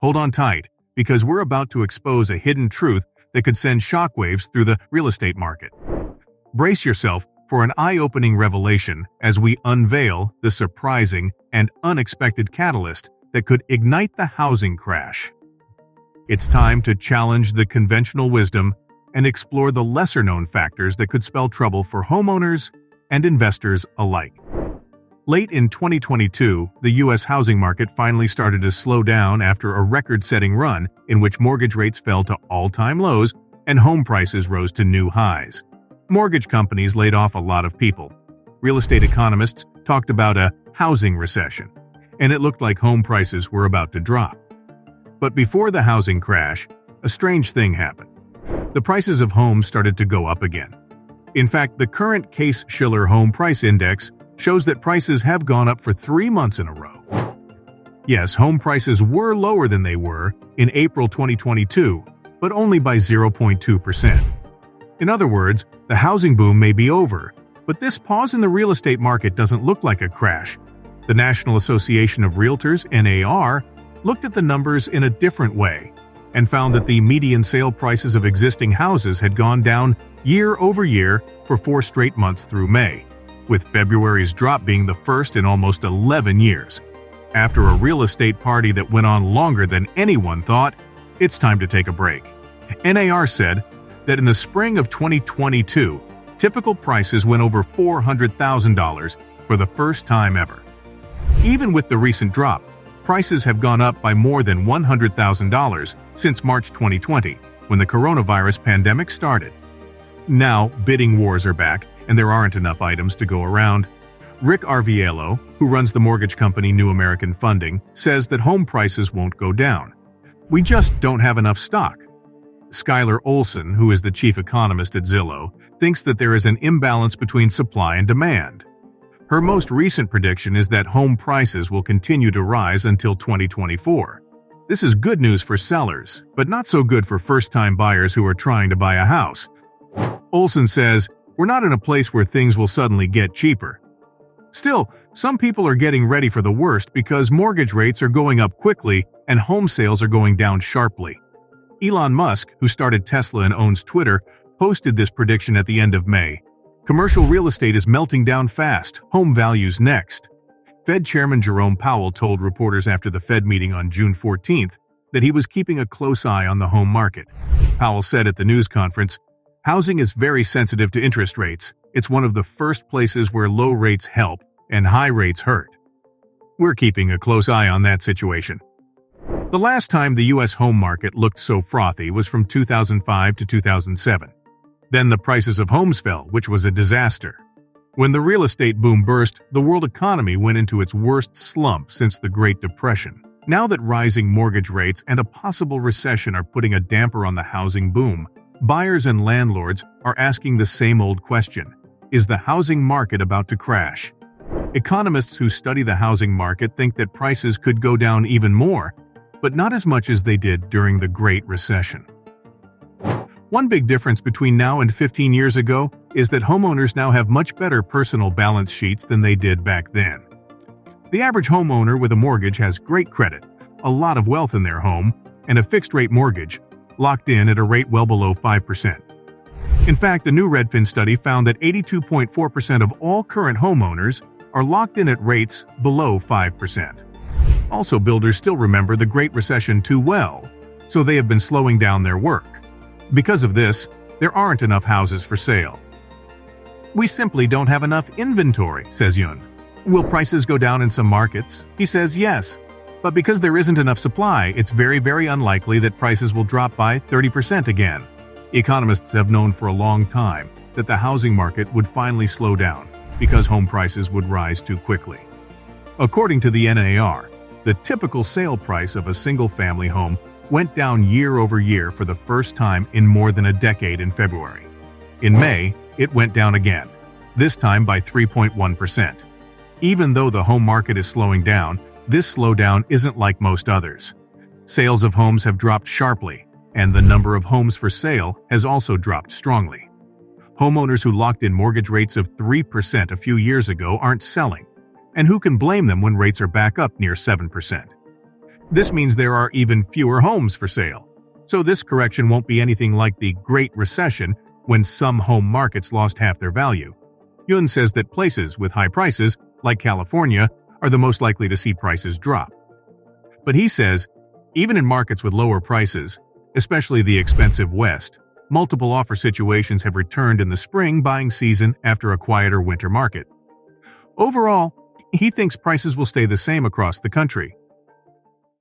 Hold on tight, because we're about to expose a hidden truth that could send shockwaves through the real estate market. Brace yourself for an eye-opening revelation as we unveil the surprising and unexpected catalyst that could ignite the housing crash. It's time to challenge the conventional wisdom and explore the lesser-known factors that could spell trouble for homeowners and investors alike. Late in 2022, the U.S. housing market finally started to slow down after a record-setting run in which mortgage rates fell to all-time lows and home prices rose to new highs. Mortgage companies laid off a lot of people. Real estate economists talked about a housing recession, and it looked like home prices were about to drop. But before the housing crash, a strange thing happened. The prices of homes started to go up again. In fact, the current Case-Shiller Home Price Index shows that prices have gone up for 3 months in a row. Yes, home prices were lower than they were in April 2022, but only by 0.2%. In other words, the housing boom may be over, but this pause in the real estate market doesn't look like a crash. The National Association of Realtors, NAR, looked at the numbers in a different way and found that the median sale prices of existing houses had gone down year over year for 4 straight months through May, with February's drop being the first in almost 11 years. After a real estate party that went on longer than anyone thought, it's time to take a break. NAR said that in the spring of 2022, typical prices went over $400,000 for the first time ever. Even with the recent drop, prices have gone up by more than $100,000 since March 2020, when the coronavirus pandemic started. Now, bidding wars are back, and there aren't enough items to go around. Rick Arvielo, who runs the mortgage company New American Funding, says that home prices won't go down. We just don't have enough stock. Skylar Olson, who is the chief economist at Zillow, thinks that there is an imbalance between supply and demand. Her most recent prediction is that home prices will continue to rise until 2024. This is good news for sellers, but not so good for first-time buyers who are trying to buy a house. Olson says, "We're not in a place where things will suddenly get cheaper." Still, some people are getting ready for the worst because mortgage rates are going up quickly and home sales are going down sharply. Elon Musk, who started Tesla and owns Twitter, posted this prediction at the end of May. Commercial real estate is melting down fast, home values next. Fed Chairman Jerome Powell told reporters after the Fed meeting on June 14th that he was keeping a close eye on the home market. Powell said at the news conference, "Housing is very sensitive to interest rates. It's one of the first places where low rates help and high rates hurt." We're keeping a close eye on that situation. The last time the U.S. home market looked so frothy was from 2005 to 2007. Then the prices of homes fell, which was a disaster. When the real estate boom burst, the world economy went into its worst slump since the Great Depression. Now that rising mortgage rates and a possible recession are putting a damper on the housing boom, buyers and landlords are asking the same old question: is the housing market about to crash? Economists who study the housing market think that prices could go down even more, but not as much as they did during the Great Recession. One big difference between now and 15 years ago is that homeowners now have much better personal balance sheets than they did back then. The average homeowner with a mortgage has great credit, a lot of wealth in their home, and a fixed-rate mortgage, locked in at a rate well below 5%. In fact, a new Redfin study found that 82.4% of all current homeowners are locked in at rates below 5%. Also, builders still remember the Great Recession too well, so they have been slowing down their work. Because of this, there aren't enough houses for sale. "We simply don't have enough inventory," says Yun. "Will prices go down in some markets?" He says yes. But because there isn't enough supply, it's very unlikely that prices will drop by 30% again. Economists have known for a long time that the housing market would finally slow down because home prices would rise too quickly. According to the NAR, the typical sale price of a single-family home went down year over year for the first time in more than a decade in February. In May, it went down again, this time by 3.1%. Even though the home market is slowing down, this slowdown isn't like most others. Sales of homes have dropped sharply, and the number of homes for sale has also dropped strongly. Homeowners who locked in mortgage rates of 3% a few years ago aren't selling, and who can blame them when rates are back up near 7%? This means there are even fewer homes for sale. So this correction won't be anything like the Great Recession when some home markets lost half their value. Yun says that places with high prices, like California, are the most likely to see prices drop. But he says, even in markets with lower prices, especially the expensive West, multiple offer situations have returned in the spring buying season after a quieter winter market. Overall, he thinks prices will stay the same across the country.